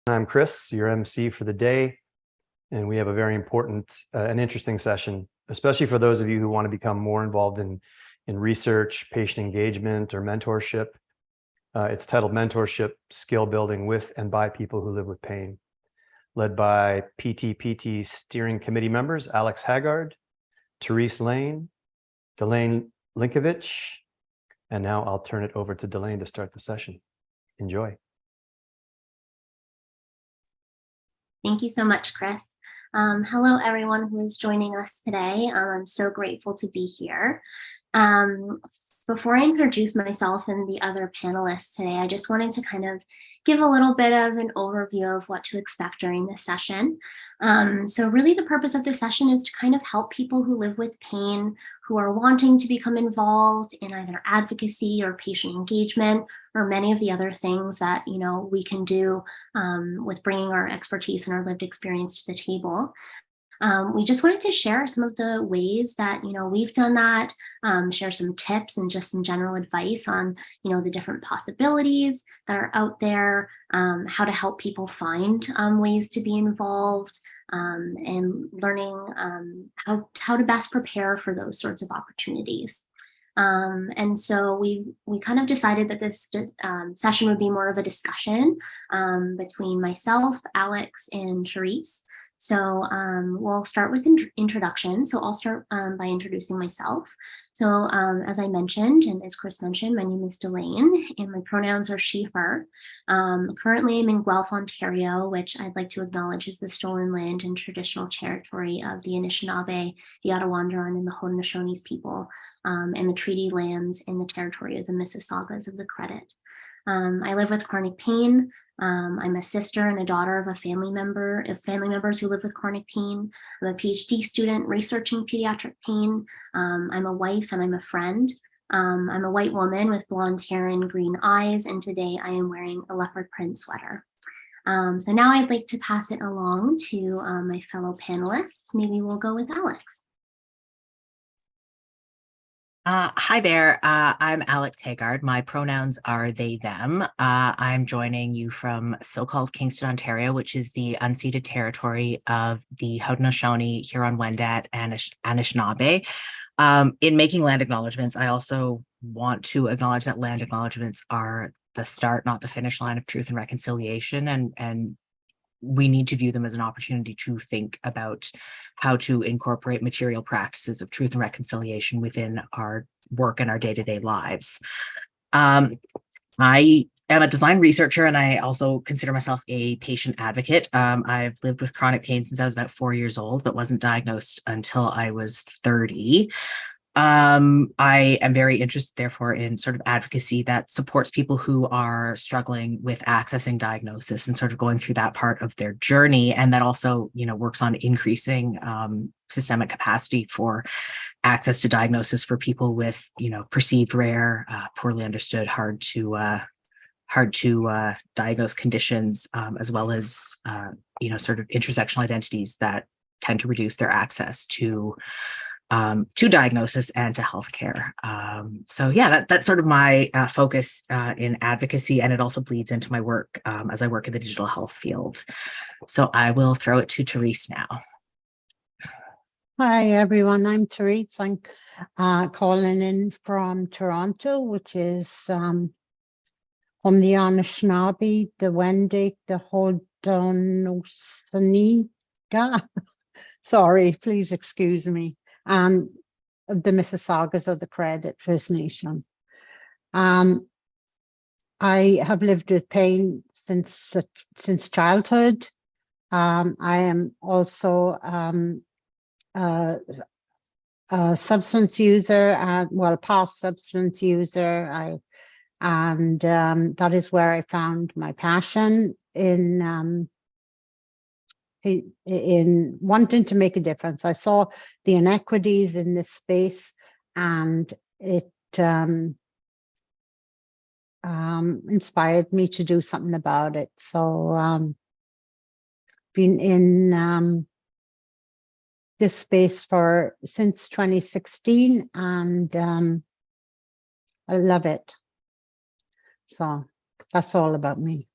I'm Chris, your MC for the day, and we have a very important and interesting session, especially for those of you who want to become more involved in research, patient engagement, or mentorship. It's titled Mentorship, Skill Building with and by People Who Live with Pain, led by PTPT Steering Committee members Alex Haggard, Therese Lane, Delane Linkovich, and now I'll turn it over to Delane to start the session. Enjoy. Thank you so much, Chris. Hello, everyone who is joining us today. I'm so grateful to be here. Before I introduce myself and the other panelists today, I just wanted to kind of give a little bit of an overview of what to expect during this session. So really the purpose of this session is to kind of help people who live with pain, who are wanting to become involved in either advocacy or patient engagement, or many of the other things that we can do with bringing our expertise and our lived experience to the table. We just wanted to share some of the ways that we've done that, share some tips and just some general advice on the different possibilities that are out there, how to help people find ways to be involved, and learning how to best prepare for those sorts of opportunities. And so we kind of decided that this session would be more of a discussion between myself, Alex, and Therese. So we'll start with introduction. So I'll start by introducing myself. So as I mentioned, and as Chris mentioned, my name is Delane, and my pronouns are she, her. Currently, I'm in Guelph, Ontario, which I'd like to acknowledge is the stolen land and traditional territory of the Anishinaabe, the Attawandaron, and the Haudenosaunee people, and the treaty lands in the territory of the Mississaugas of the Credit. I live with chronic pain. I'm a sister and a daughter of family members who live with chronic pain. I'm a PhD student researching pediatric pain. I'm a wife and I'm a friend. I'm a white woman with blonde hair and green eyes, and today I am wearing a leopard print sweater. So now I'd like to pass it along to my fellow panelists. Maybe we'll go with Alex. Hi there, I'm Alex Haggard. My pronouns are they, them. I'm joining you from so-called Kingston, Ontario, which is the unceded territory of the Haudenosaunee, Huron-Wendat, and Anishinaabe. In making land acknowledgements, I also want to acknowledge that land acknowledgements are the start, not the finish line of truth and reconciliation, and we need to view them as an opportunity to think about how to incorporate material practices of truth and reconciliation within our work and our day-to-day lives. I am a design researcher, and I also consider myself a patient advocate. I've lived with chronic pain since I was about 4 years old, but wasn't diagnosed until I was 30. I am very interested, therefore, in sort of advocacy that supports people who are struggling with accessing diagnosis and sort of going through that part of their journey, and that also, works on increasing systemic capacity for access to diagnosis for people with, perceived rare, poorly understood, hard to diagnose conditions, as well as, sort of intersectional identities that tend to reduce their access to diagnosis and to healthcare. So yeah, that's sort of my focus in advocacy, and it also bleeds into my work as I work in the digital health field. So I will throw it to Therese now. Hi everyone, I'm Therese. I'm calling in from Toronto, which is from the Anishinaabe, the Wendat, the Haudenosaunee. Sorry, please excuse me. And the Mississaugas of the Credit First Nation. I have lived with pain since childhood. I am also a substance user, and past substance user. That is where I found my passion in wanting to make a difference. I saw the inequities in this space, and it inspired me to do something about it. So been in this space since 2016, and I love it. So that's all about me.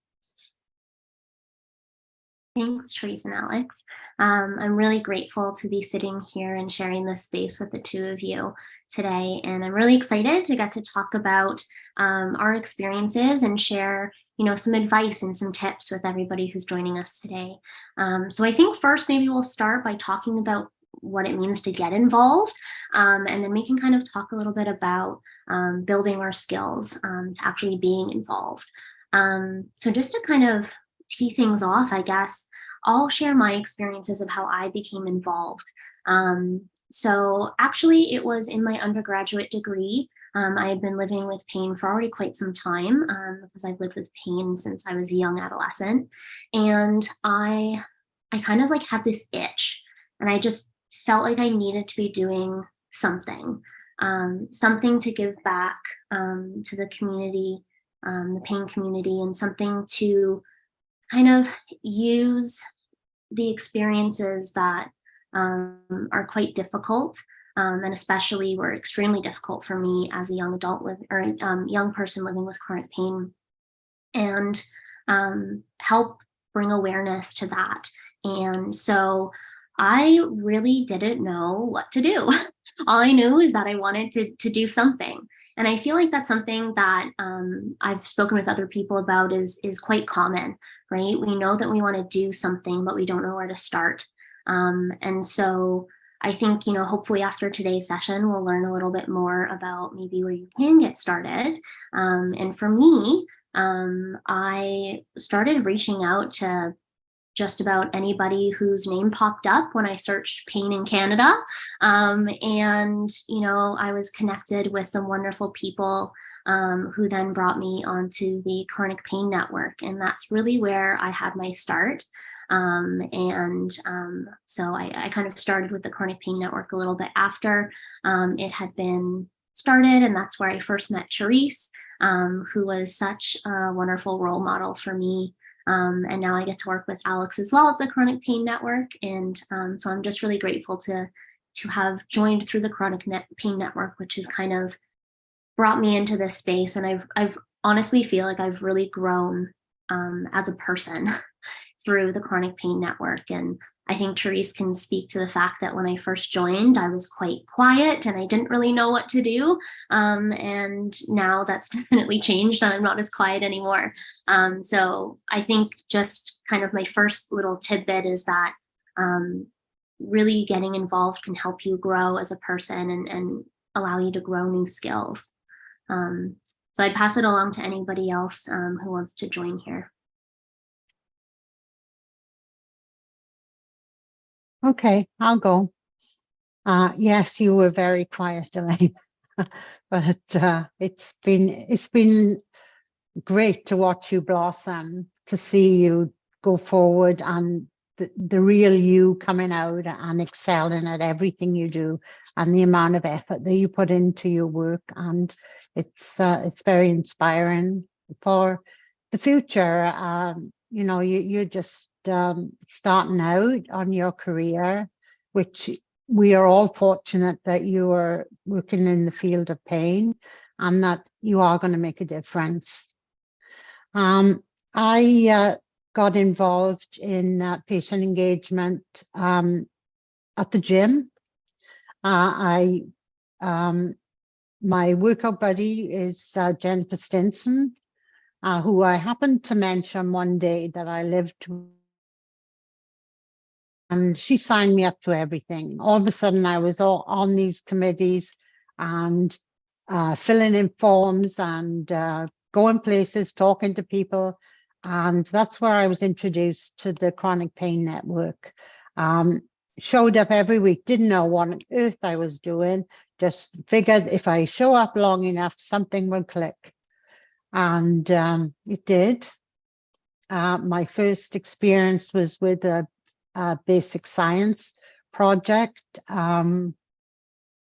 Thanks, Therese and Alex. I'm really grateful to be sitting here and sharing this space with the two of you today. And I'm really excited to get to talk about our experiences and share, some advice and some tips with everybody who's joining us today. So I think first, maybe we'll start by talking about what it means to get involved. And then we can kind of talk a little bit about building our skills to actually being involved. So just to kind of tee things off, I guess, I'll share my experiences of how I became involved. So actually, it was in my undergraduate degree. I had been living with pain for already quite some time because I've lived with pain since I was a young adolescent. And I kind of like had this itch, and I just felt like I needed to be doing something, something to give back to the community, the pain community, and something to kind of use the experiences that are quite difficult, and especially were extremely difficult for me as a young adult young person living with chronic pain, and help bring awareness to that. And so I really didn't know what to do. All I knew is that I wanted to do something. And I feel like that's something that I've spoken with other people about is quite common, right? We know that we want to do something, but we don't know where to start. And so I think, hopefully after today's session, we'll learn a little bit more about maybe where you can get started. And for me, I started reaching out to just about anybody whose name popped up when I searched pain in Canada. And, I was connected with some wonderful people who then brought me onto the Chronic Pain Network. And that's really where I had my start. So I kind of started with the Chronic Pain Network a little bit after it had been started. And that's where I first met Therese, who was such a wonderful role model for me. And now I get to work with Alex as well at the Chronic Pain Network. And so I'm just really grateful to have joined through the Chronic Pain Network, which has kind of brought me into this space. And I've honestly feel like I've really grown as a person through the Chronic Pain Network. And I think Therese can speak to the fact that when I first joined, I was quite quiet and I didn't really know what to do. And now that's definitely changed and I'm not as quiet anymore. So I think just kind of my first little tidbit is that really getting involved can help you grow as a person and allow you to grow new skills. So I'd pass it along to anybody else who wants to join here. Okay, I'll go. Yes, you were very quiet, Elaine, but it's been great to watch you blossom, to see you go forward and the real you coming out and excelling at everything you do, and the amount of effort that you put into your work. And it's very inspiring for the future. You're just starting out on your career, which we are all fortunate that you are working in the field of pain and that you are going to make a difference. I got involved in patient engagement at the gym. My workout buddy is Jennifer Stinson, who I happened to mention one day that I lived, and she signed me up to everything. All of a sudden, I was all on these committees and filling in forms and going places, talking to people. And that's where I was introduced to the Chronic Pain Network. Showed up every week, didn't know what on earth I was doing, just figured if I show up long enough, something will click. And it did. My first experience was with a basic science project,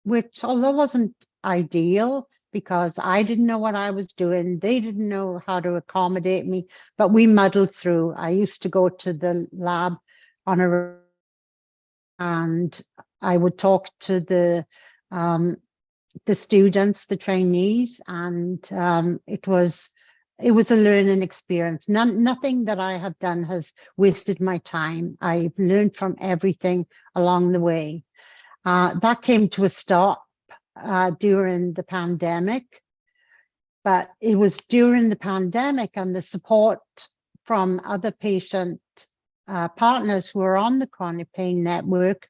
which although wasn't ideal because I didn't know what I was doing, they didn't know how to accommodate me, but we muddled through. I used to go to the lab and I would talk to the students, the trainees, and it was it was a learning experience. Nothing that I have done has wasted my time. I've learned from everything along the way. That came to a stop during the pandemic, but it was during the pandemic and the support from other patient partners who are on the Chronic Pain Network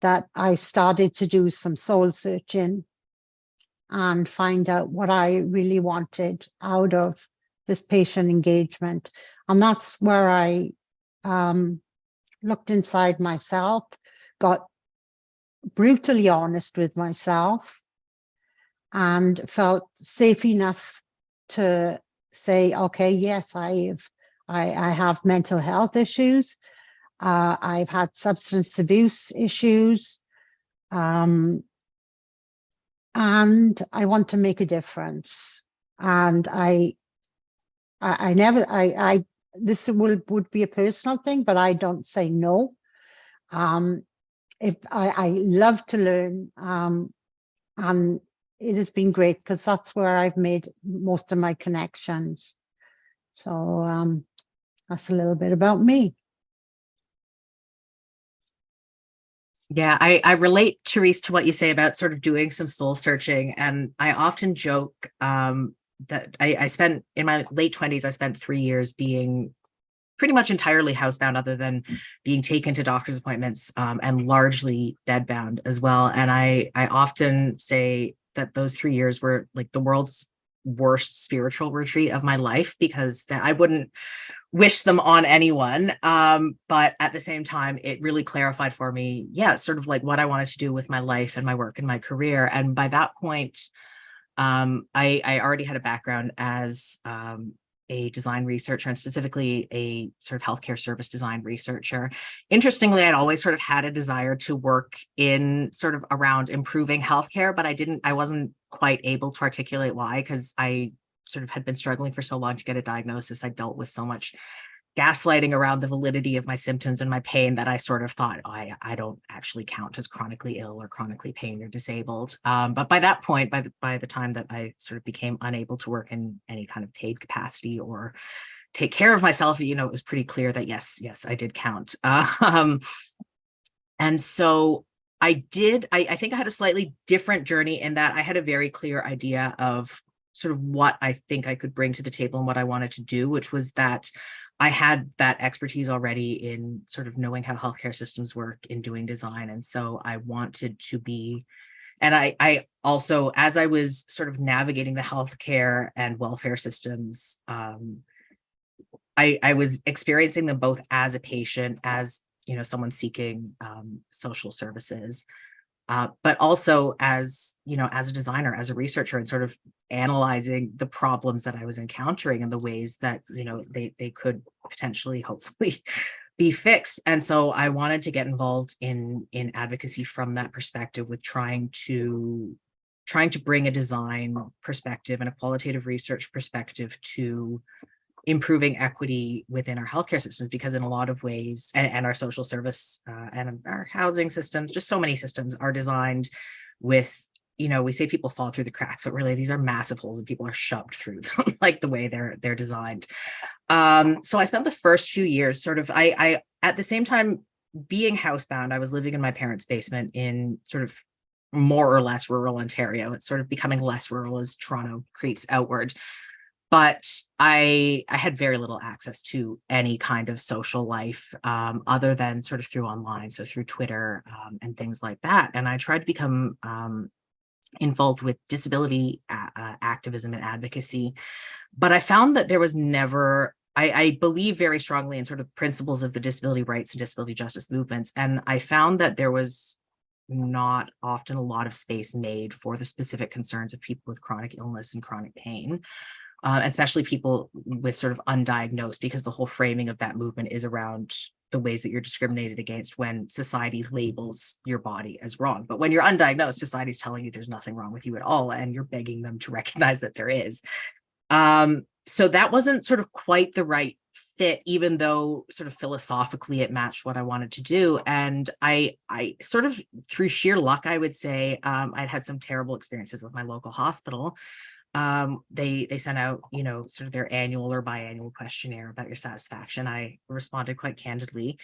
that I started to do some soul searching and find out what I really wanted out of this patient engagement. And that's where I looked inside myself, got brutally honest with myself, and felt safe enough to say, okay, yes, I have mental health issues. I've had substance abuse issues. And I want to make a difference. And this would be a personal thing, but I don't say no. If I love to learn, and it has been great because that's where I've made most of my connections. So that's a little bit about me. Yeah, I relate, Therese, to what you say about sort of doing some soul searching. And I often joke that I spent, in my late 20s, I spent 3 years being pretty much entirely housebound, other than being taken to doctor's appointments, and largely bedbound as well. And I often say that those 3 years were like the world's worst spiritual retreat of my life, because that I wouldn't wish them on anyone. But at the same time, it really clarified for me, yeah, sort of like what I wanted to do with my life and my work and my career. And by that point, I already had a background as a design researcher, and specifically a sort of healthcare service design researcher. Interestingly, I'd always sort of had a desire to work in sort of around improving healthcare, but I wasn't quite able to articulate why, because I sort of had been struggling for so long to get a diagnosis. I dealt with so much gaslighting around the validity of my symptoms and my pain that I sort of thought, oh, I don't actually count as chronically ill or chronically pain or disabled. But by that point, by the time that I sort of became unable to work in any kind of paid capacity or take care of myself, it was pretty clear that yes, I did count. And so I think I had a slightly different journey in that I had a very clear idea of sort of what I think I could bring to the table and what I wanted to do, which was that I had that expertise already in sort of knowing how healthcare systems work, in doing design. And so I wanted to be, and I also, as I was sort of navigating the healthcare and welfare systems, I was experiencing them both as a patient, as someone seeking social services, but also as a designer, as a researcher, and sort of analyzing the problems that I was encountering and the ways that they could potentially, hopefully, be fixed. And so I wanted to get involved in advocacy from that perspective, with trying to bring a design perspective and a qualitative research perspective to improving equity within our healthcare systems, because in a lot of ways, and our social service and our housing systems, just so many systems are designed with, we say people fall through the cracks, but really these are massive holes and people are shoved through them, like the way they're designed. So I spent the first few years sort of, I at the same time being housebound, I was living in my parents' basement in sort of more or less rural Ontario. It's sort of becoming less rural as Toronto creeps outward. But I had very little access to any kind of social life other than sort of through online, so through Twitter and things like that. And I tried to become involved with disability activism and advocacy, but I found that there was never, I believe very strongly in sort of principles of the disability rights and disability justice movements. And I found that there was not often a lot of space made for the specific concerns of people with chronic illness and chronic pain. Especially people with sort of undiagnosed, because the whole framing of that movement is around the ways that you're discriminated against when society labels your body as wrong. But when you're undiagnosed, society's telling you there's nothing wrong with you at all, and you're begging them to recognize that there is. So that wasn't sort of quite the right fit, even though sort of philosophically it matched what I wanted to do. And I sort of, through sheer luck, I would say, I'd had some terrible experiences with my local hospital. They sent out, sort of their annual or biannual questionnaire about your satisfaction. I responded quite candidly.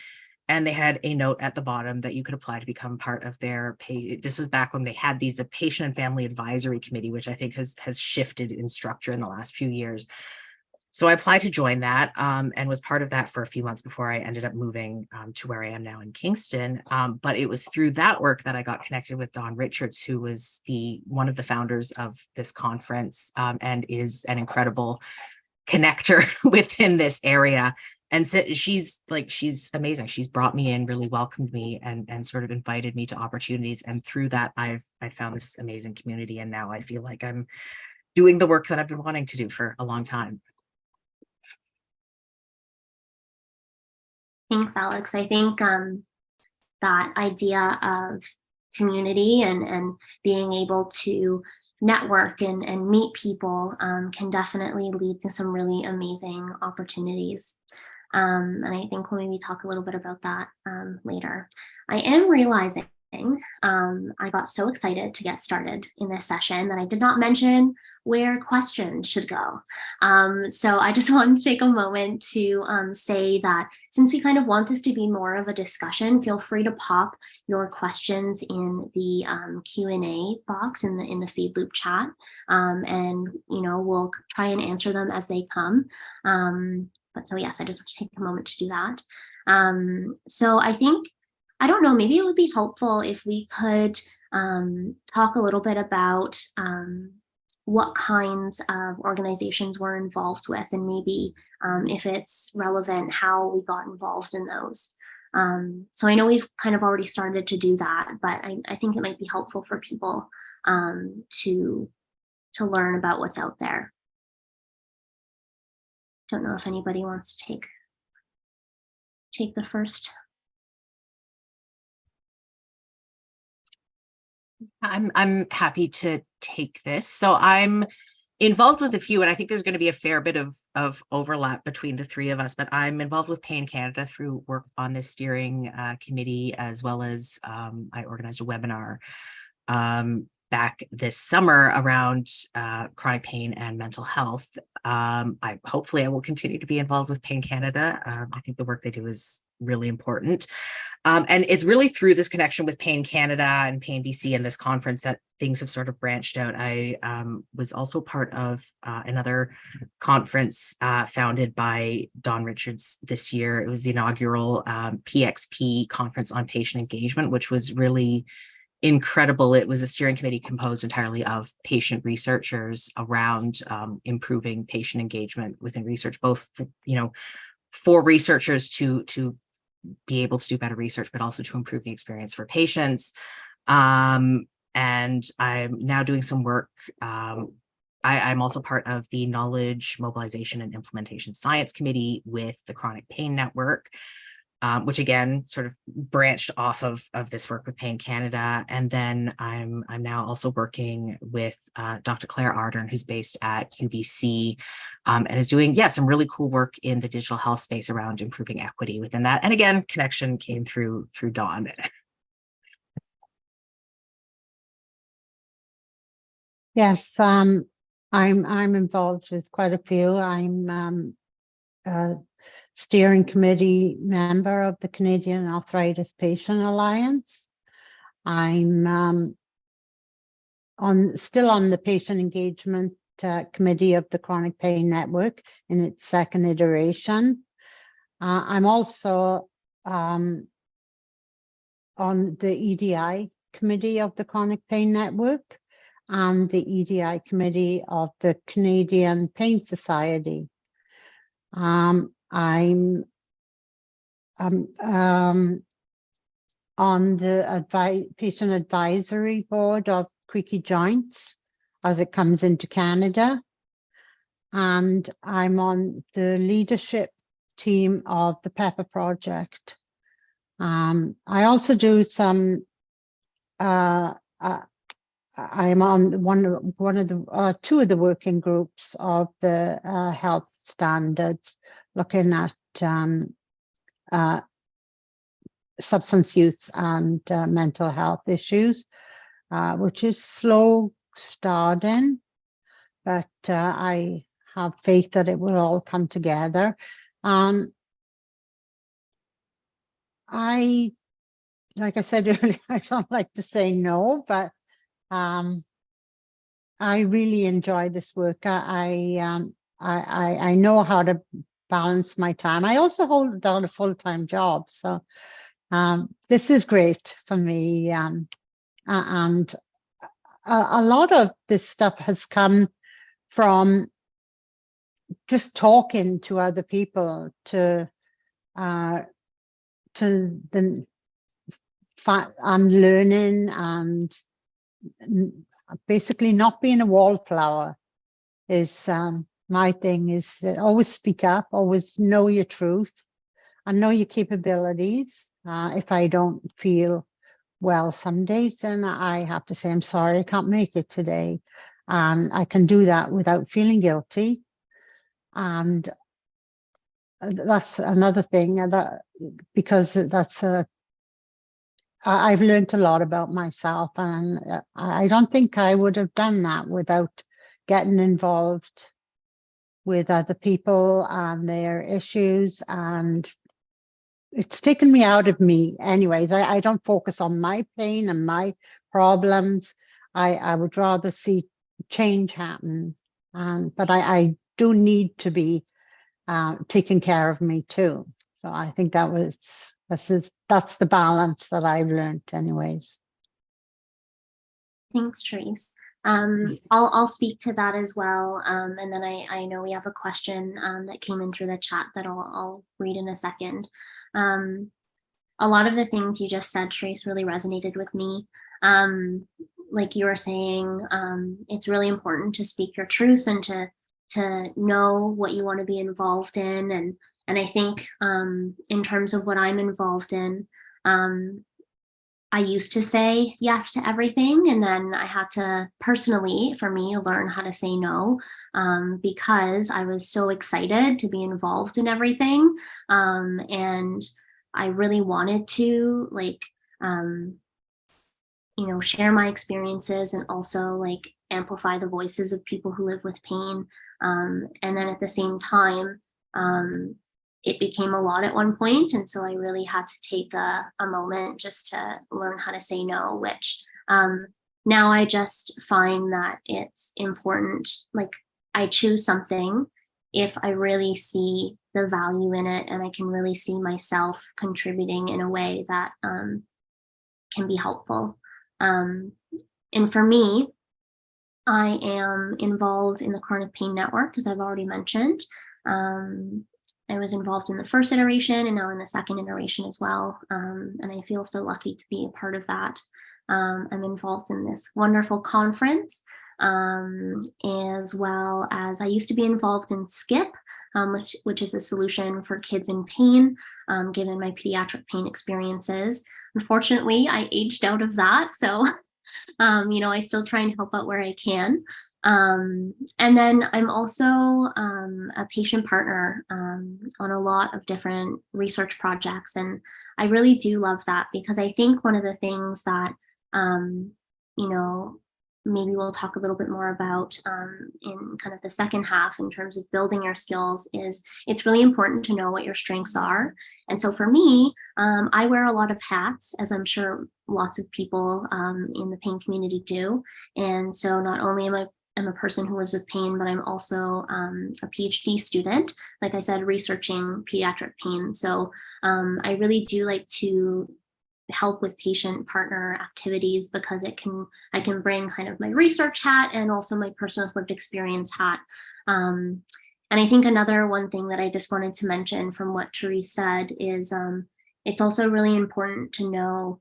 And they had a note at the bottom that you could apply to become part of their pay. This was back when they had the Patient and Family Advisory Committee, which I think has shifted in structure in the last few years. So I applied to join that and was part of that for a few months before I ended up moving to where I am now in Kingston. But it was through that work that I got connected with Dawn Richards, who was one of the founders of this conference and is an incredible connector within this area. And so she's amazing. She's brought me in, really welcomed me, and sort of invited me to opportunities. And through that, I found this amazing community. And now I feel like I'm doing the work that I've been wanting to do for a long time. Thanks, Alex. I think that idea of community and being able to network and meet people can definitely lead to some really amazing opportunities. And I think we'll maybe talk a little bit about that later. I am realizing I got so excited to get started in this session that I did not mention where questions should go. So I just wanted to take a moment to say that since we kind of want this to be more of a discussion, feel free to pop your questions in the Q&A box in the feed loop chat, and we'll try and answer them as they come. But so yes, I just want to take a moment to do that. So I think, I don't know, maybe it would be helpful if we could talk a little bit about what kinds of organizations we're involved with, and maybe if it's relevant, how we got involved in those. So I know we've kind of already started to do that, but I think it might be helpful for people to learn about what's out there. Don't know if anybody wants to take the first. I'm happy to take this. So I'm involved with a few, and I think there's going to be a fair bit of overlap between the three of us, but I'm involved with Pain Canada through work on the steering committee, as well as I organized a webinar back this summer around chronic pain and mental health. Hopefully I will continue to be involved with Pain Canada. I think the work they do is really important. And it's really through this connection with Pain Canada and Pain BC and this conference that things have sort of branched out. I was also part of another conference founded by Dawn Richards this year. It was the inaugural PXP conference on patient engagement, which was really incredible. It was a steering committee composed entirely of patient researchers around improving patient engagement within research, both for researchers to be able to do better research, but also to improve the experience for patients. And I'm now doing some work. I'm also part of the Knowledge Mobilization and Implementation Science Committee with the Chronic Pain Network, which again sort of branched off of this work with Pain Canada. And then I'm now also working with Dr. Claire Ardern, who's based at UBC, and is doing some really cool work in the digital health space around improving equity within that. And again, connection came through Dawn. Yes, I'm involved with quite a few. I'm steering committee member of the Canadian Arthritis Patient Alliance. I'm still on the patient engagement committee of the Chronic Pain Network in its second iteration. I'm also on the EDI committee of the Chronic Pain Network and the EDI committee of the Canadian Pain Society. I'm on the patient advisory board of Creaky Joints as it comes into Canada. And I'm on the leadership team of the Pepper Project. I also do some, I'm on two of the working groups of the health standards, looking at substance use and mental health issues, which is slow starting, but I have faith that it will all come together. Like I said earlier, I don't like to say no, but I really enjoy this work. I know how to balance my time. I also hold down a full-time job, so this is great for me. And a lot of this stuff has come from just talking to other people, to the unlearning, and basically not being a wallflower is my thing. Is always speak up, always know your truth and know your capabilities. If I don't feel well some days, then I have to say, I'm sorry, I can't make it today. And I can do that without feeling guilty. And that's another thing, because that's I've learned a lot about myself, and I don't think I would have done that without getting involved with other people and their issues. And it's taken me out of me anyways. I don't focus on my pain and my problems. I would rather see change happen. But I do need to be taking care of me too. So I think that's the balance that I've learned anyways. Thanks, Therese. I'll speak to that as well. And then I know we have a question that came in through the chat that I'll read in a second. A lot of the things you just said, Therese, really resonated with me. Like you were saying, it's really important to speak your truth and to know what you want to be involved in. And I think in terms of what I'm involved in, I used to say yes to everything, and then I had to personally, for me, learn how to say no, because I was so excited to be involved in everything, and I really wanted to share my experiences and also amplify the voices of people who live with pain, and then at the same time, it became a lot at one point. And so I really had to take a moment just to learn how to say no, which now I just find that it's important. I choose something if I really see the value in it and I can really see myself contributing in a way that can be helpful. And for me, I am involved in the Chronic Pain Network, as I've already mentioned. I was involved in the first iteration and now in the second iteration as well. And I feel so lucky to be a part of that. I'm involved in this wonderful conference, as well as I used to be involved in SKIP, which is a solution for kids in pain, given my pediatric pain experiences. Unfortunately, I aged out of that. So, I still try and help out where I can. And then I'm also a patient partner on a lot of different research projects. And I really do love that, because I think one of the things that, maybe we'll talk a little bit more about in kind of the second half in terms of building your skills is it's really important to know what your strengths are. And so for me, I wear a lot of hats, as I'm sure lots of people in the pain community do. And so not only I'm a person who lives with pain, but I'm also a PhD student, like I said, researching pediatric pain. So I really do like to help with patient partner activities, because I can bring kind of my research hat and also my personal lived experience hat. And I think another one thing that I just wanted to mention from what Therese said is it's also really important to know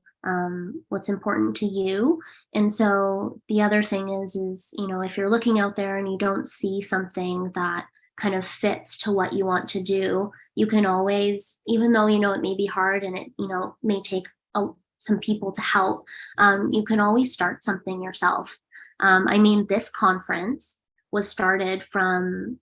what's important to you. And so the other thing is, if you're looking out there and you don't see something that kind of fits to what you want to do, you can always, even though, it may be hard and it, may take some people to help, you can always start something yourself. This conference was started from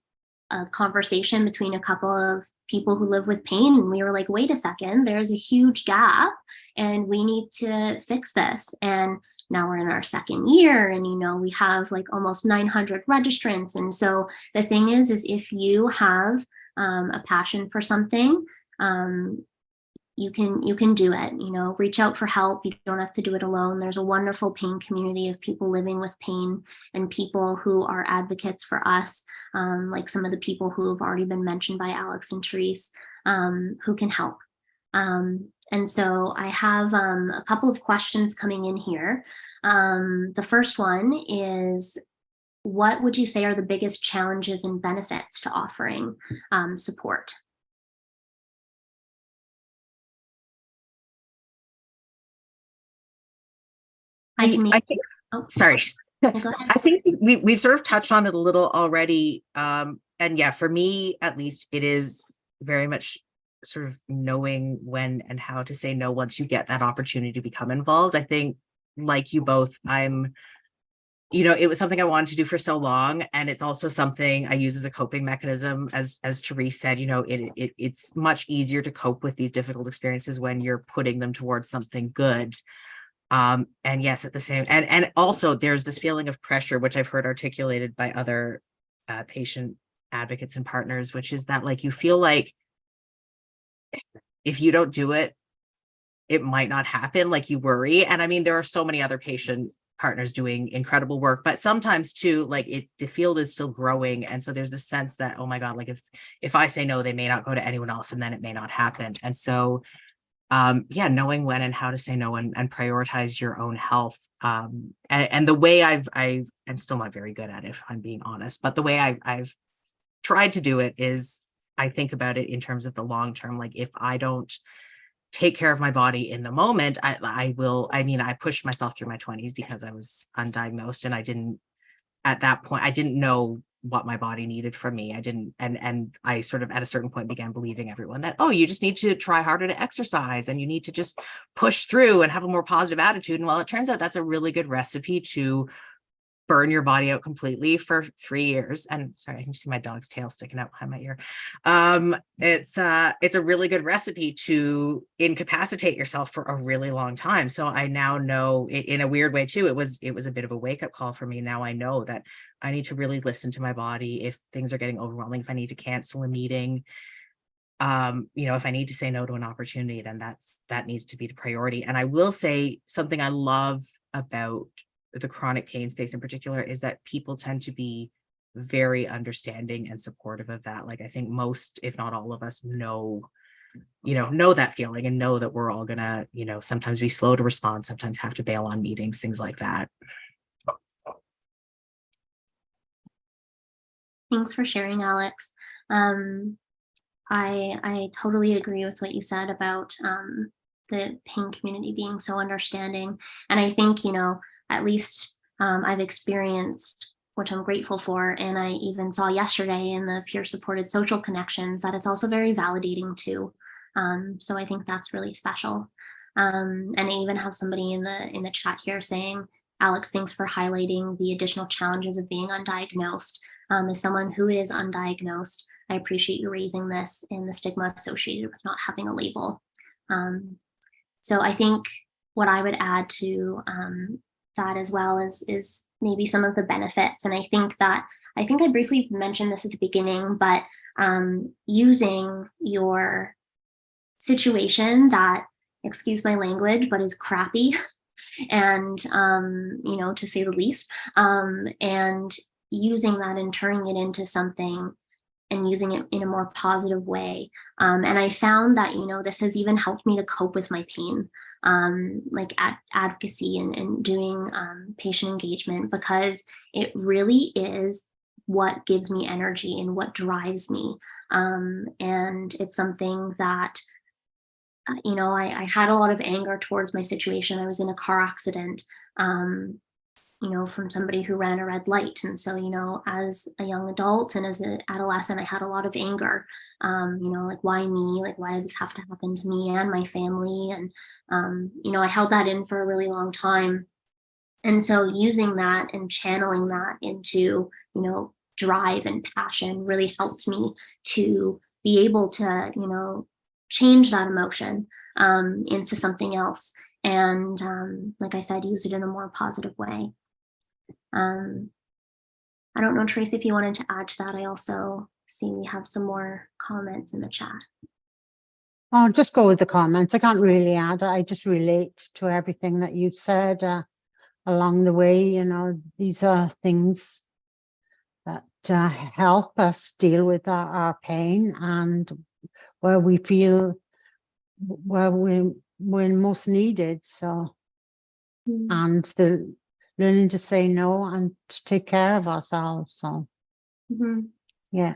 a conversation between a couple of people who live with pain, and we were like, wait a second, there's a huge gap and we need to fix this. And now we're in our second year, and we have like almost 900 registrants. And so the thing is if you have a passion for something, you can do it. Reach out for help. You don't have to do it alone. There's a wonderful pain community of people living with pain and people who are advocates for us, like some of the people who have already been mentioned by Alex and Therese, who can help. And so I have a couple of questions coming in here. The first one is, what would you say are the biggest challenges and benefits to offering support? I think, oh, sorry. go ahead. I think we've sort of touched on it a little already. And yeah, for me, at least, it is very much sort of knowing when and how to say no once you get that opportunity to become involved. I think, like you both, it was something I wanted to do for so long. And it's also something I use as a coping mechanism. As Therese said, it's much easier to cope with these difficult experiences when you're putting them towards something good. And yes, at the same, and also there's this feeling of pressure, which I've heard articulated by other patient advocates and partners, which is that, like, you feel like if you don't do it, it might not happen, like you worry. And I mean, there are so many other patient partners doing incredible work, but sometimes too, like, the field is still growing. And so there's a sense that, oh my God, like if I say no, they may not go to anyone else, and then it may not happen. And so yeah, knowing when and how to say no and prioritize your own health. And the way I'm still not very good at it, if I'm being honest, but the way I've tried to do it is I think about it in terms of the long term. Like, if I don't take care of my body in the moment, I pushed myself through my 20s because I was undiagnosed, and at that point, I didn't know what my body needed from me. I didn't, and I sort of at a certain point began believing everyone that, oh, you just need to try harder to exercise and you need to just push through and have a more positive attitude. And well, it turns out that's a really good recipe to burn your body out completely for 3 years. And sorry, I can see my dog's tail sticking out behind my ear. It's a really good recipe to incapacitate yourself for a really long time. So I now know, in a weird way too, it was a bit of a wake-up call for me. Now I know that I need to really listen to my body if things are getting overwhelming, if I need to cancel a meeting, if I need to say no to an opportunity, then that needs to be the priority. And I will say something I love about the chronic pain space in particular is that people tend to be very understanding and supportive of that. Like, I think most, if not all of us, know that feeling, and know that we're all gonna, sometimes be slow to respond, sometimes have to bail on meetings, things like that. Thanks for sharing, Alex. I totally agree with what you said about the pain community being so understanding. And I think, at least I've experienced, which I'm grateful for, and I even saw yesterday in the peer-supported social connections, that it's also very validating too. So I think that's really special. And I even have somebody in the chat here saying, Alex, thanks for highlighting the additional challenges of being undiagnosed. As someone who is undiagnosed, I appreciate you raising this and the stigma associated with not having a label. So I think what I would add to that as well is maybe some of the benefits. And I think I briefly mentioned this at the beginning, but using your situation that, excuse my language, but is crappy, and to say the least, and using that and turning it into something and using it in a more positive way. And I found that, this has even helped me to cope with my pain, like advocacy and doing patient engagement, because it really is what gives me energy and what drives me. And it's something that, I had a lot of anger towards my situation. I was in a car accident, from somebody who ran a red light. And so, as a young adult and as an adolescent, I had a lot of anger, like, why me? Like, why did this have to happen to me and my family? And, I held that in for a really long time. And so using that and channeling that into, drive and passion really helped me to be able to, change that emotion into something else. and like I said, use it in a more positive way. I don't know, Trace, if you wanted to add to that. I also see we have some more comments in the chat. I'll just go with the comments. I can't really add. I just relate to everything that you've said along the way. You know, these are things that help us deal with our pain and where we feel where we're most needed. So, and the learning to say no and to take care of ourselves. So, yeah.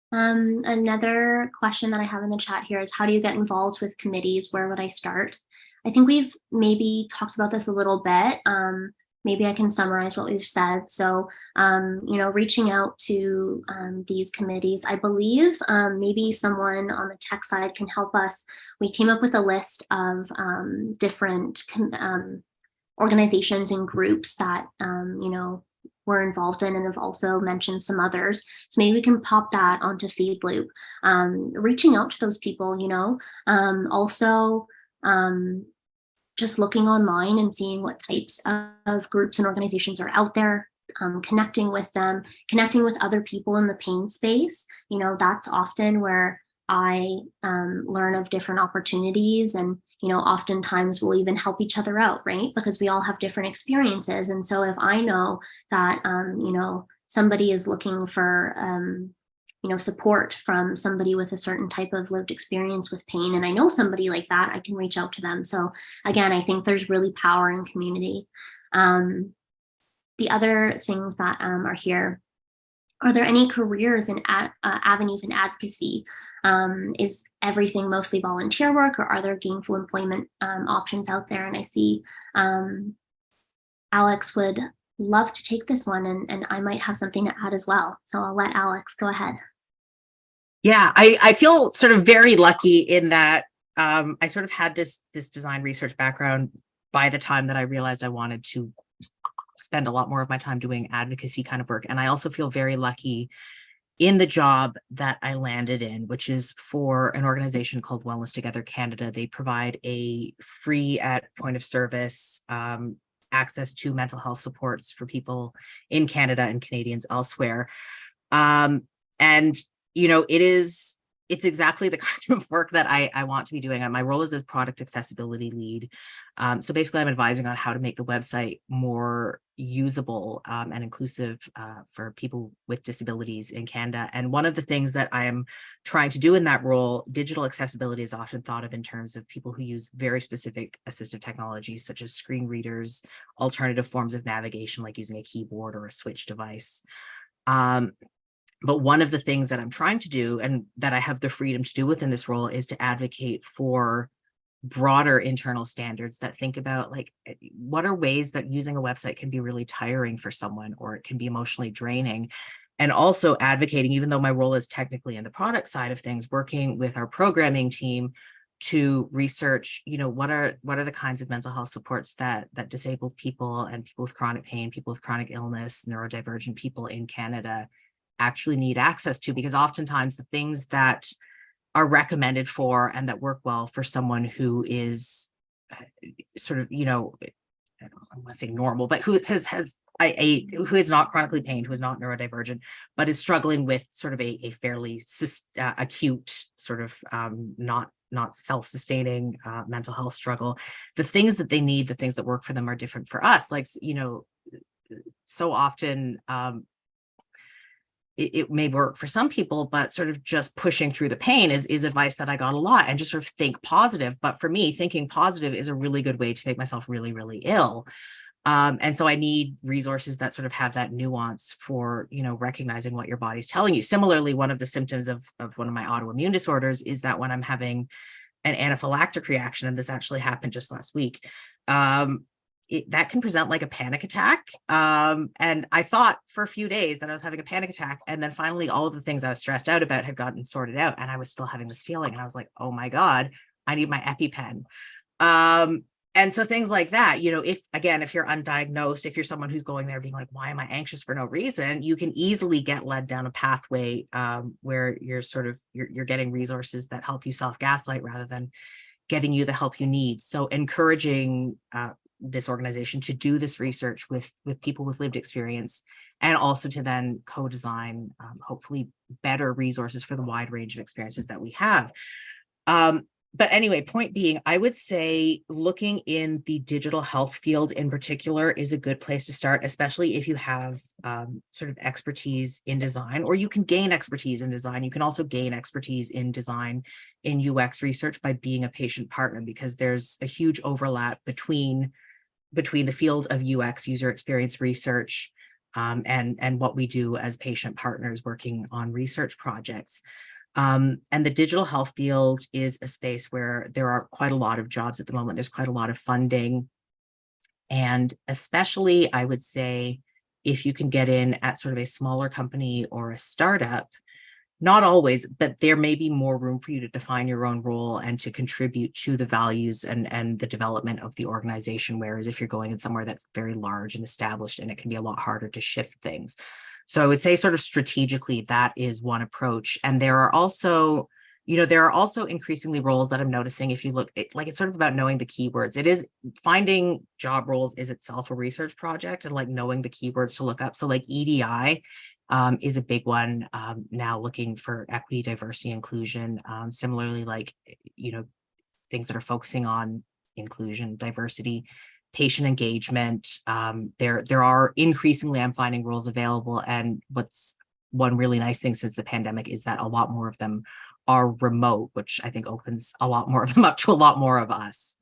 Another question that I have in the chat here is, how do you get involved with committees? Where would I start? I think we've maybe talked about this a little bit. Maybe I can summarize what we've said. So, you know, reaching out to these committees, I believe maybe someone on the tech side can help us. We came up with a list of different organizations and groups that, you know, we're involved in, and have also mentioned some others. So maybe we can pop that onto Feedloop. Reaching out to those people, you know, also just looking online and seeing what types of groups and organizations are out there, connecting with them, connecting with other people in the pain space. You know, that's often where I learn of different opportunities, and you know, oftentimes we'll even help each other out, right? Because we all have different experiences. And so if I know that, you know, somebody is looking for, you know, support from somebody with a certain type of lived experience with pain, and I know somebody like that, I can reach out to them. So again, I think there's really power in community. The other things that are here, are there any careers and avenues in advocacy? Is everything mostly volunteer work, or are there gainful employment options out there? And I see Alex would love to take this one, and I might have something to add as well. So I'll let Alex go ahead. Yeah, I feel sort of very lucky in that I sort of had this design research background by the time that I realized I wanted to spend a lot more of my time doing advocacy kind of work. And I also feel very lucky in the job that I landed in, which is for an organization called Wellness Together Canada. They provide a free at point of service access to mental health supports for people in Canada and Canadians elsewhere. And, you know, it's exactly the kind of work that I want to be doing. My role is as product accessibility lead. So basically I'm advising on how to make the website more usable and inclusive for people with disabilities in Canada. And one of the things that I am trying to do in that role, digital accessibility is often thought of in terms of people who use very specific assistive technologies, such as screen readers, alternative forms of navigation, like using a keyboard or a switch device. But one of the things that I'm trying to do, and that I have the freedom to do within this role, is to advocate for broader internal standards that think about, like, what are ways that using a website can be really tiring for someone, or it can be emotionally draining. And also advocating, even though my role is technically in the product side of things, working with our programming team to research, you know, what are the kinds of mental health supports that disabled people and people with chronic pain, people with chronic illness, neurodivergent people in Canada actually need access to, because oftentimes the things that are recommended for and that work well for someone who is sort of, you know, I don't want to say normal, but who who is not chronically pained, who is not neurodivergent, but is struggling with sort of a fairly acute sort of not self-sustaining mental health struggle. The things that they need, the things that work for them are different for us. Like, you know, so often it may work for some people, but sort of just pushing through the pain is advice that I got a lot, and just sort of think positive. But for me, thinking positive is a really good way to make myself really, really ill. And so I need resources that sort of have that nuance for, you know, recognizing what your body's telling you. Similarly, one of the symptoms of one of my autoimmune disorders is that when I'm having an anaphylactic reaction, and this actually happened just last week, that can present like a panic attack. And I thought for a few days that I was having a panic attack. And then finally, all of the things I was stressed out about had gotten sorted out, and I was still having this feeling. And I was like, oh my God, I need my EpiPen. And so things like that, you know, if you're undiagnosed, if you're someone who's going there being like, why am I anxious for no reason, you can easily get led down a pathway where you're sort of, you're getting resources that help you self-gaslight rather than getting you the help you need. So encouraging this organization to do this research with people with lived experience, and also to then co-design hopefully better resources for the wide range of experiences that we have. But anyway, point being, I would say looking in the digital health field in particular is a good place to start, especially if you have sort of expertise in design, or you can gain expertise in design. You can also gain expertise in design in UX research by being a patient partner, because there's a huge overlap between the field of UX, user experience research, and what we do as patient partners working on research projects. And the digital health field is a space where there are quite a lot of jobs at the moment. There's quite a lot of funding. And especially, I would say, if you can get in at sort of a smaller company or a startup, not always, but there may be more room for you to define your own role and to contribute to the values and the development of the organization. Whereas if you're going in somewhere that's very large and established, and it can be a lot harder to shift things. So I would say sort of strategically, that is one approach. And there are also, increasingly roles that I'm noticing, if you look, it's sort of about knowing the keywords. It is, finding job roles is itself a research project, and like knowing the keywords to look up. So like EDI is a big one now, looking for equity, diversity, inclusion. Similarly, things that are focusing on inclusion, diversity, patient engagement. There are increasingly, I'm finding, roles available. And what's one really nice thing since the pandemic is that a lot more of them are remote, which I think opens a lot more of them up to a lot more of us.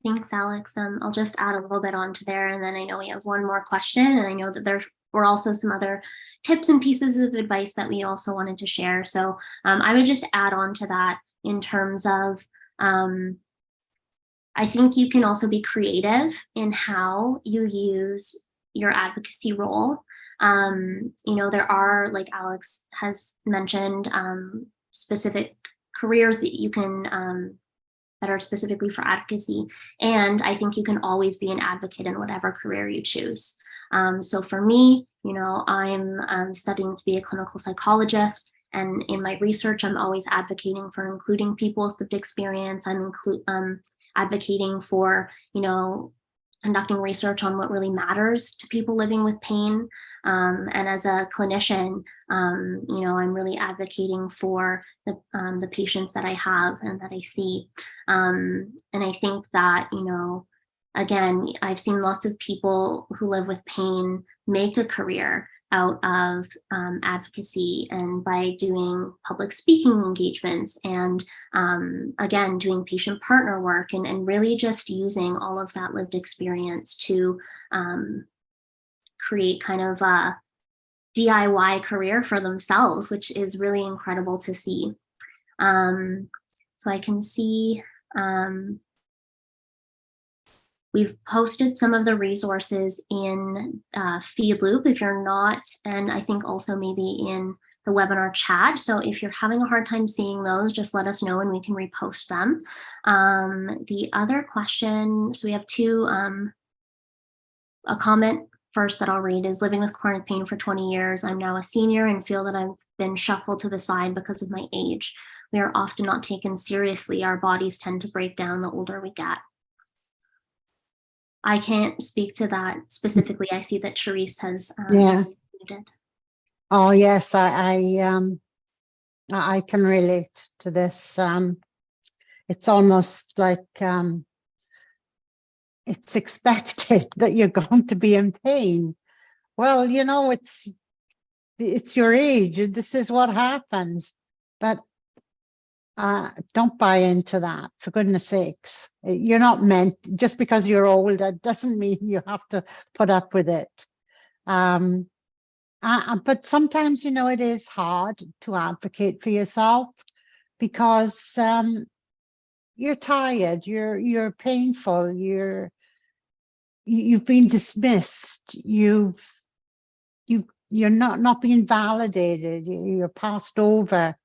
Thanks, Alex. I'll just add a little bit onto there, and then I know we have one more question, and I know that there were also some other tips and pieces of advice that we also wanted to share. So I would just add on to that in terms of, I think you can also be creative in how you use your advocacy role. There are, like Alex has mentioned, specific careers that you can, that are specifically for advocacy. And I think you can always be an advocate in whatever career you choose. So for me, I'm studying to be a clinical psychologist. And in my research, I'm always advocating for including people with lived experience. I'm advocating for, conducting research on what really matters to people living with pain. And as a clinician, I'm really advocating for the patients that I have and that I see. And I think that, again, I've seen lots of people who live with pain make a career out of advocacy, and by doing public speaking engagements, and again, doing patient partner work, and really just using all of that lived experience to create kind of a DIY career for themselves, which is really incredible to see. So I can see we've posted some of the resources in Feedloop if you're not, and I think also maybe in the webinar chat. So if you're having a hard time seeing those, just let us know and we can repost them. The other question, so we have two, a comment first that I'll read is, living with chronic pain for 20 years. I'm now a senior and feel that I've been shuffled to the side because of my age. We are often not taken seriously. Our bodies tend to break down the older we get. I can't speak to that specifically. I see that Therese has muted. Oh yes, I can relate to this. It's almost like it's expected that you're going to be in pain. Well, it's your age. This is what happens. But don't buy into that, for goodness sakes. You're not meant, just because you're older doesn't mean you have to put up with it. But sometimes, it is hard to advocate for yourself, because you're tired, you're painful, you've been dismissed, you're not being validated, you're passed over.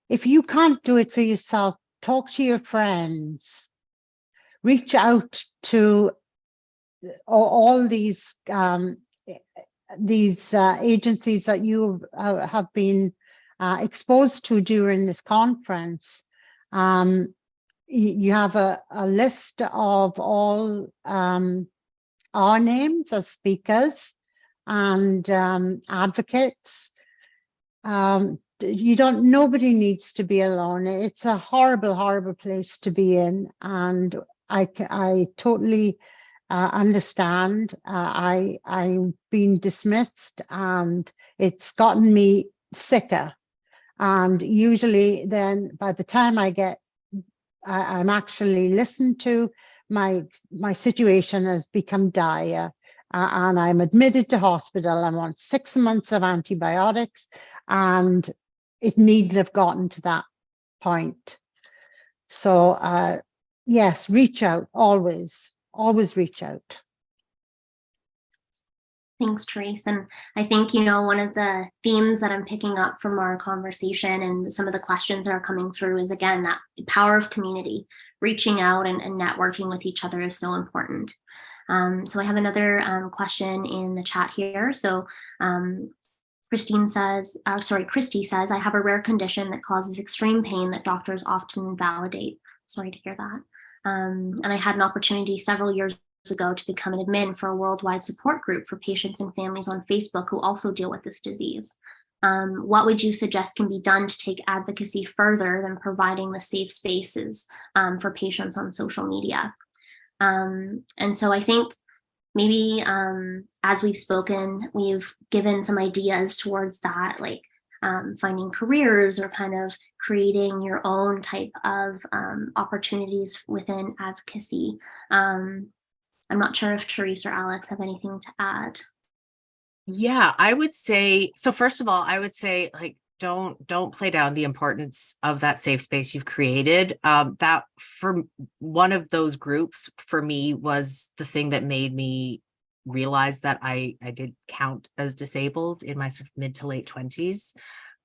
If you can't do it for yourself, talk to your friends, reach out to all these agencies that you have been exposed to during this conference. You have a list of all our names as speakers and advocates. Nobody needs to be alone. It's a horrible, horrible place to be in. And I totally understand. I've been dismissed and it's gotten me sicker. And usually then by the time I'm actually listened to, my situation has become dire. And I'm admitted to hospital. I'm on 6 months of antibiotics, and it needn't have gotten to that point. So yes, reach out, always reach out. Thanks, Therese. And I think, one of the themes that I'm picking up from our conversation and some of the questions that are coming through is, again, that power of community. Reaching out and networking with each other is so important. So I have another question in the chat here. So Christy says, I have a rare condition that causes extreme pain that doctors often invalidate. Sorry to hear that. And I had an opportunity several years ago to become an admin for a worldwide support group for patients and families on Facebook who also deal with this disease. What would you suggest can be done to take advocacy further than providing the safe spaces for patients on social media? And so I think maybe as we've spoken, we've given some ideas towards that, like finding careers or kind of creating your own type of opportunities within advocacy. I'm not sure if Therese or Alex have anything to add. Yeah, I would say, so first of all, I would say, like, don't play down the importance of that safe space you've created. That for one of those groups for me was the thing that made me realize that I did count as disabled in my sort of mid to late 20s.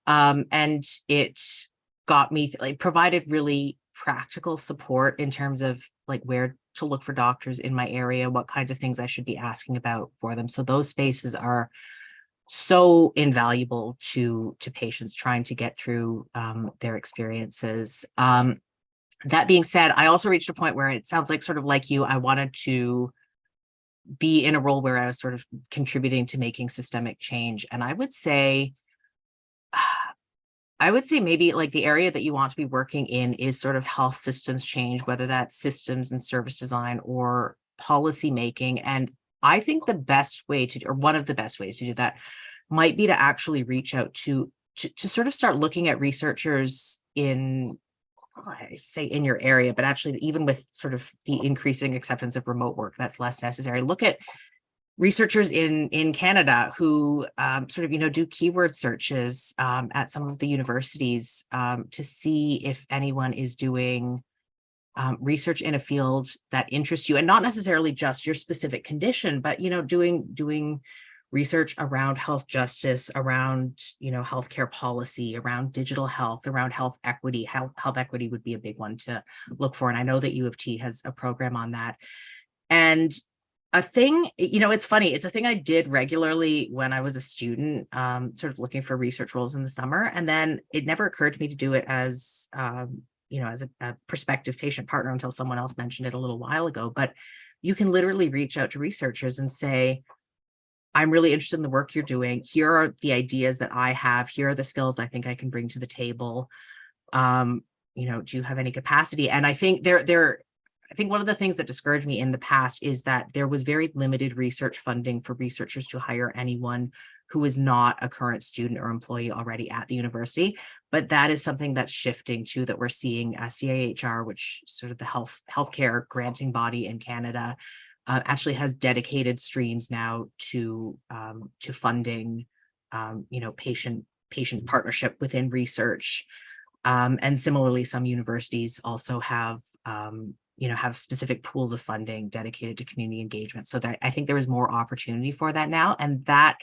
And it got me, like, provided really practical support in terms of like where to look for doctors in my area, what kinds of things I should be asking about for them. So those spaces are so invaluable to patients trying to get through their experiences. That being said, I also reached a point where it sounds like, sort of like you, I wanted to be in a role where I was sort of contributing to making systemic change. And I would say maybe like the area that you want to be working in is sort of health systems change, whether that's systems and service design or policy making. And I think the best way to, or one of the best ways to do that might be to actually reach out to sort of start looking at researchers in, I say in your area, but actually even with sort of the increasing acceptance of remote work, that's less necessary. Look at researchers in Canada who sort of, do keyword searches at some of the universities to see if anyone is doing research in a field that interests you, and not necessarily just your specific condition, but, doing research around health justice, around, healthcare policy, around digital health, around health equity. Health equity would be a big one to look for. And I know that U of T has a program on that. And a thing, it's funny, it's a thing I did regularly when I was a student, sort of looking for research roles in the summer. And then it never occurred to me to do it as, as a prospective patient partner until someone else mentioned it a little while ago. But you can literally reach out to researchers and say, I'm really interested in the work you're doing. Here are the ideas that I have. Here are the skills I think I can bring to the table. Do you have any capacity? And I think I think one of the things that discouraged me in the past is that there was very limited research funding for researchers to hire anyone who is not a current student or employee already at the university. But that is something that's shifting too, that we're seeing. CAHR, which sort of the healthcare granting body in Canada, actually has dedicated streams now to funding, patient partnership within research. And similarly, some universities also have specific pools of funding dedicated to community engagement. So that I think there is more opportunity for that now. And that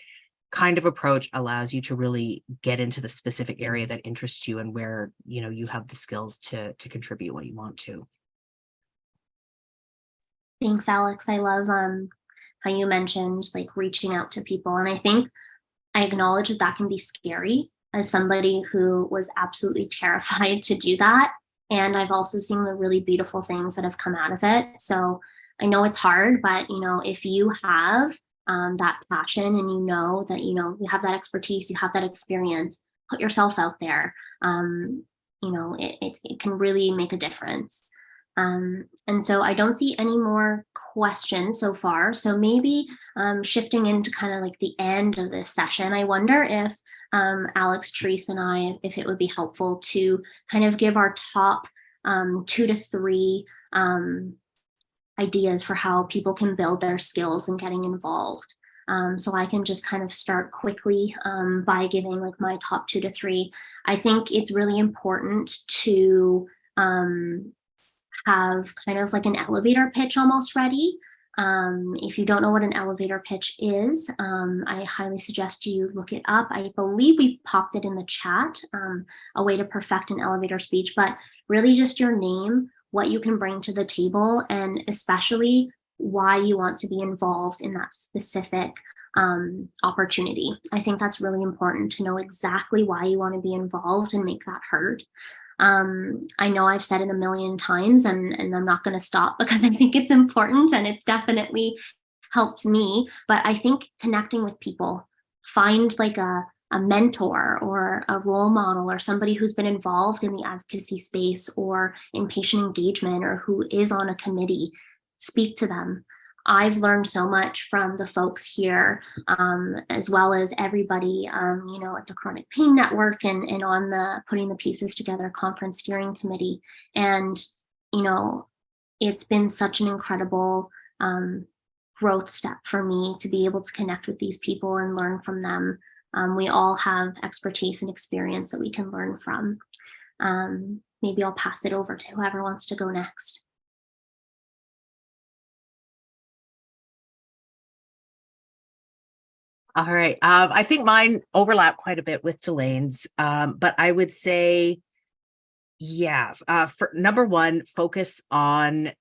kind of approach allows you to really get into the specific area that interests you and where, you have the skills to contribute what you want to. Thanks, Alex. I love how you mentioned like reaching out to people. And I think I acknowledge that can be scary as somebody who was absolutely terrified to do that. And I've also seen the really beautiful things that have come out of it. So I know it's hard, but if you have that passion and you know that you have that expertise, you have that experience, put yourself out there. It can really make a difference. And so I don't see any more questions so far. So maybe shifting into kind of like the end of this session, I wonder if Alex, Therese, and I, if it would be helpful to kind of give our top 2 to 3 ideas for how people can build their skills and getting involved. So I can just kind of start quickly by giving like my top 2 to 3. I think it's really important to have kind of like an elevator pitch almost ready. If you don't know what an elevator pitch is, I highly suggest you look it up. I believe we popped it in the chat, a way to perfect an elevator speech, but really just your name, what you can bring to the table, and especially why you want to be involved in that specific opportunity. I think that's really important to know exactly why you want to be involved and make that heard. I know I've said it a million times and I'm not going to stop because I think it's important and it's definitely helped me. But I think connecting with people, find like a mentor or a role model or somebody who's been involved in the advocacy space or in patient engagement or who is on a committee, speak to them. I've learned so much from the folks here, as well as everybody, at the Chronic Pain Network and on the Putting the Pieces Together Conference Steering Committee. And, it's been such an incredible growth step for me to be able to connect with these people and learn from them. We all have expertise and experience that we can learn from. Maybe I'll pass it over to whoever wants to go next. All right. I think mine overlap quite a bit with Delaine's, but I would say, for number one, focus on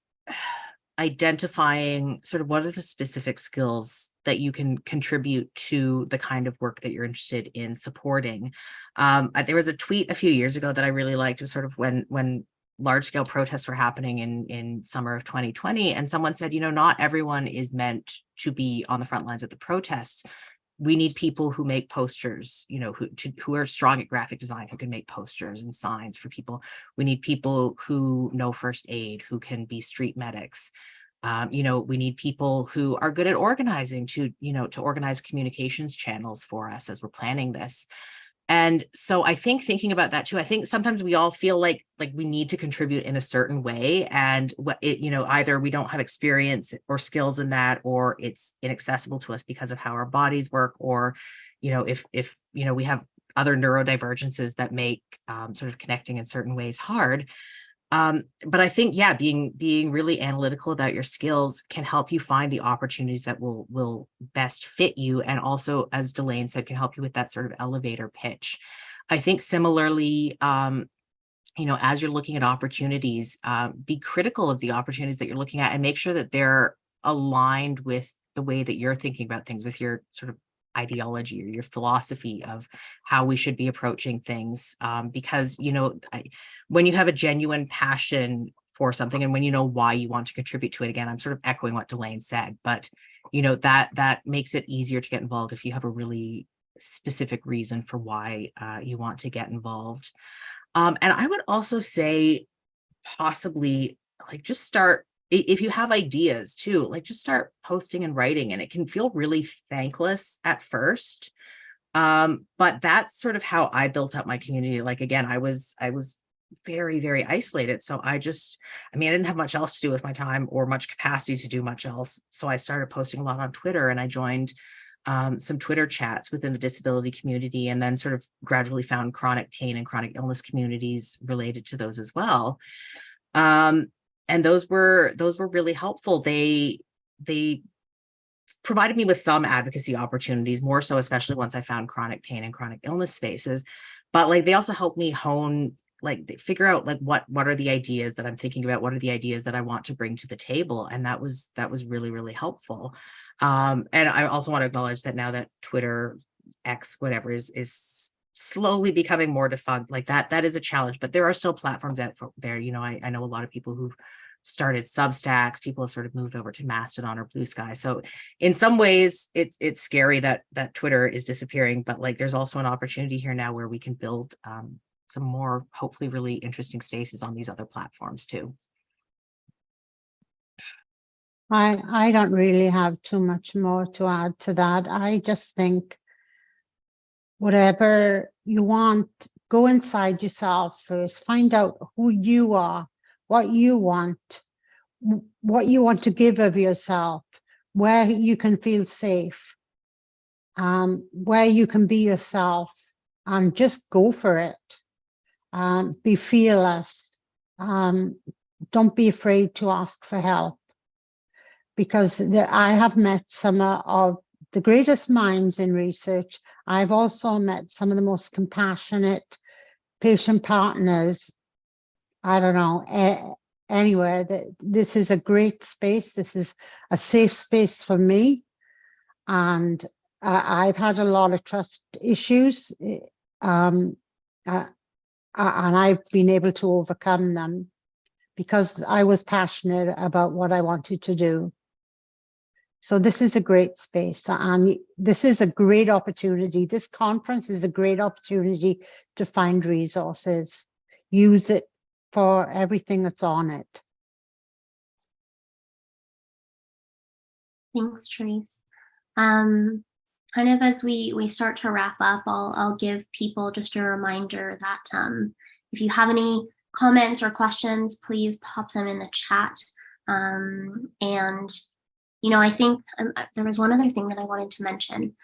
identifying sort of what are the specific skills that you can contribute to the kind of work that you're interested in supporting. There was a tweet a few years ago that I really liked. It was sort of when large-scale protests were happening in summer of 2020, and someone said, not everyone is meant to be on the front lines of the protests. We need people who make posters, who are strong at graphic design, who can make posters and signs for people. We need people who know first aid, who can be street medics. We need people who are good at organizing to organize communications channels for us as we're planning this. And so I think thinking about that too, I think sometimes we all feel like we need to contribute in a certain way, and either we don't have experience or skills in that, or it's inaccessible to us because of how our bodies work, or if we have other neurodivergences that make sort of connecting in certain ways hard. But I think, being really analytical about your skills can help you find the opportunities that will best fit you. And also, as Delaine said, can help you with that sort of elevator pitch. I think similarly, as you're looking at opportunities, be critical of the opportunities that you're looking at and make sure that they're aligned with the way that you're thinking about things, with your sort of ideology or your philosophy of how we should be approaching things, because when you have a genuine passion for something and when you know why you want to contribute to it, again, I'm sort of echoing what Delane said, but that makes it easier to get involved if you have a really specific reason for why you want to get involved. And I would also say possibly just start, if you have ideas too, just start posting and writing, and it can feel really thankless at first. But that's sort of how I built up my community. Again, I was very, very isolated. So I didn't have much else to do with my time or much capacity to do much else. So I started posting a lot on Twitter, and I joined some Twitter chats within the disability community, and then sort of gradually found chronic pain and chronic illness communities related to those as well. And those were really helpful. They provided me with some advocacy opportunities, more so, especially once I found chronic pain and chronic illness spaces. But they also helped me hone, figure out what are the ideas that I'm thinking about, what are the ideas that I want to bring to the table, and that was really, really helpful. And I also want to acknowledge that now that Twitter, X, whatever is slowly becoming more defunct. Like that is a challenge, but there are still platforms out there. You know, I know a lot of people who've started Substacks, people have sort of moved over to Mastodon or Blue Sky. So in some ways it's scary that Twitter is disappearing, but like there's also an opportunity here now where we can build some more hopefully really interesting spaces on these other platforms too. I don't really have too much more to add to that. I just think whatever you want, go inside yourself first, find out who you are, what you want to give of yourself, where you can feel safe, where you can be yourself, and just go for it. Be fearless. Don't be afraid to ask for help, because I have met some of the greatest minds in research. I've also met some of the most compassionate patient partners. I don't know, anywhere. This is a great space. This is a safe space for me. And I've had a lot of trust issues, and I've been able to overcome them because I was passionate about what I wanted to do. So this is a great space, and this is a great opportunity. This conference is a great opportunity to find resources. Use it for everything that's on it. Thanks, Therese. Kind of as we start to wrap up, I'll give people just a reminder that if you have any comments or questions, please pop them in the chat. And you know, I think there was one other thing that I wanted to mention.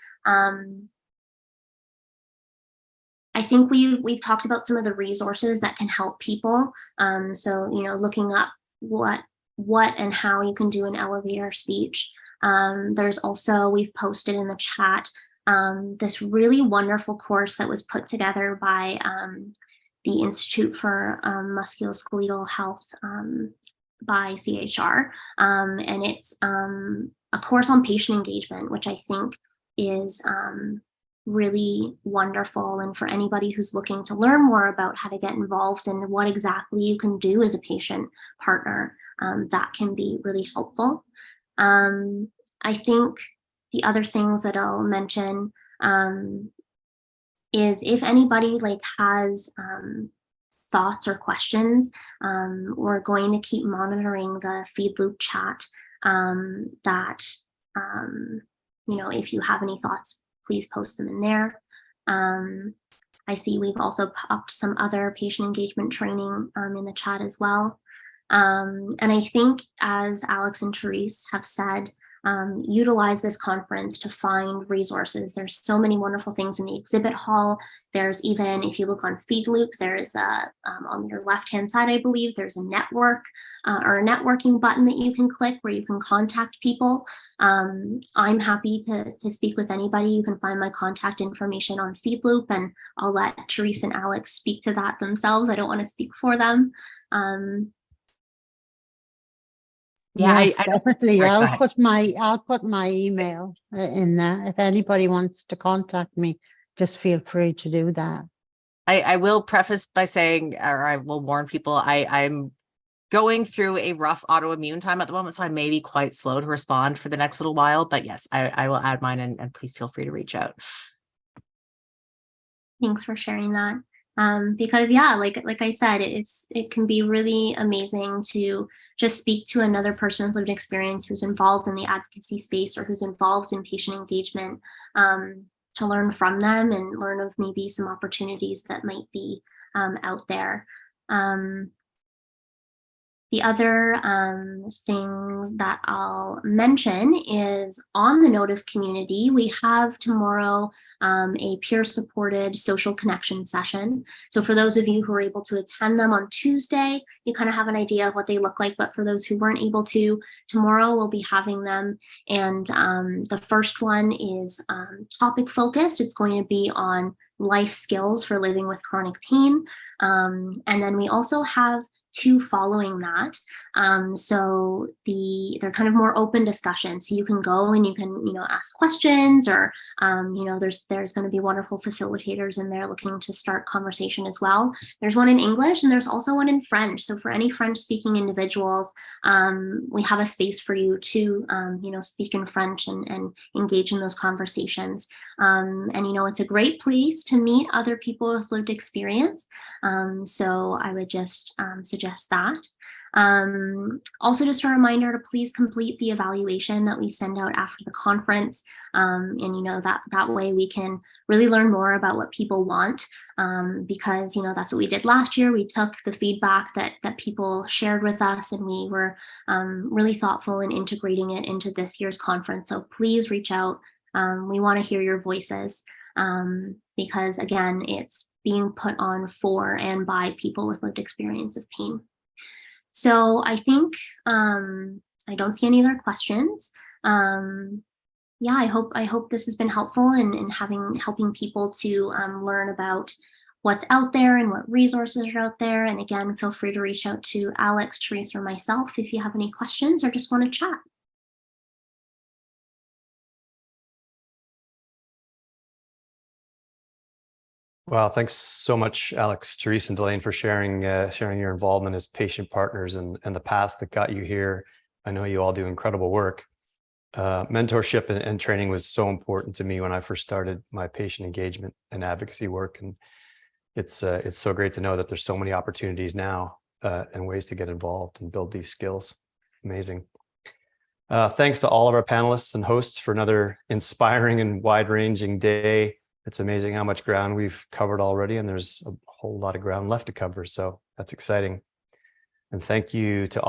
I think we've talked about some of the resources that can help people. So, you know, looking up what and how you can do an elevator speech. There's also, we've posted in the chat, this really wonderful course that was put together by the Institute for Musculoskeletal Health by CHR. And it's a course on patient engagement, which I think is really wonderful. And for anybody who's looking to learn more about how to get involved and what exactly you can do as a patient partner, that can be really helpful. I think the other things that I'll mention is if anybody has thoughts or questions, we're going to keep monitoring the feed loop chat, that, you know, if you have any thoughts, please post them in there. I see we've also popped some other patient engagement training in the chat as well. And I think, as Alex and Therese have said, utilize this conference to find resources. There's so many wonderful things in the exhibit hall. There's even, if you look on FeedLoop, there is a, on your left-hand side, I believe, there's a network or a networking button that you can click where you can contact people. I'm happy to speak with anybody. You can find my contact information on FeedLoop, and I'll let Therese and Alex speak to that themselves. I don't want to speak for them. Yeah, yes, definitely. Sorry, I'll put my email in there. If anybody wants to contact me, just feel free to do that. I will preface by saying, or I will warn people, I'm going through a rough autoimmune time at the moment, so I may be quite slow to respond for the next little while. But yes, I will add mine, and please feel free to reach out. Thanks for sharing that. Because yeah, like I said, it can be really amazing to just speak to another person with lived experience who's involved in the advocacy space or who's involved in patient engagement, to learn from them and learn of maybe some opportunities that might be out there. The other thing that I'll mention is, on the note of community, we have tomorrow a peer-supported social connection session. So for those of you who are able to attend them on Tuesday, you kind of have an idea of what they look like. But for those who weren't able to, tomorrow we'll be having them. And the first one is topic focused. It's going to be on life skills for living with chronic pain. And then we also have two following that. So they're kind of more open discussions. So you can go and you can, ask questions, or, there's going to be wonderful facilitators in there looking to start conversation as well. There's one in English and there's also one in French. So for any French speaking individuals, we have a space for you to, speak in French and engage in those conversations. And, it's a great place to meet other people with lived experience. So I would just suggest that. Also, just a reminder to please complete the evaluation that we send out after the conference. And that way we can really learn more about what people want, because that's what we did last year. We took the feedback that people shared with us, and we were really thoughtful in integrating it into this year's conference. So please reach out. We want to hear your voices, because again, it's being put on for and by people with lived experience of pain. So I think I don't see any other questions. Yeah, I hope this has been helpful in helping people to learn about what's out there and what resources are out there. And again, feel free to reach out to Alex, Therese, or myself if you have any questions or just want to chat. Wow, thanks so much, Alex, Therese, and Delane, for sharing your involvement as patient partners and the paths that got you here. I know you all do incredible work. Mentorship and training was so important to me when I first started my patient engagement and advocacy work, and it's so great to know that there's so many opportunities now and ways to get involved and build these skills. Amazing. Thanks to all of our panelists and hosts for another inspiring and wide-ranging day. It's amazing how much ground we've covered already, and there's a whole lot of ground left to cover. So that's exciting. And thank you to all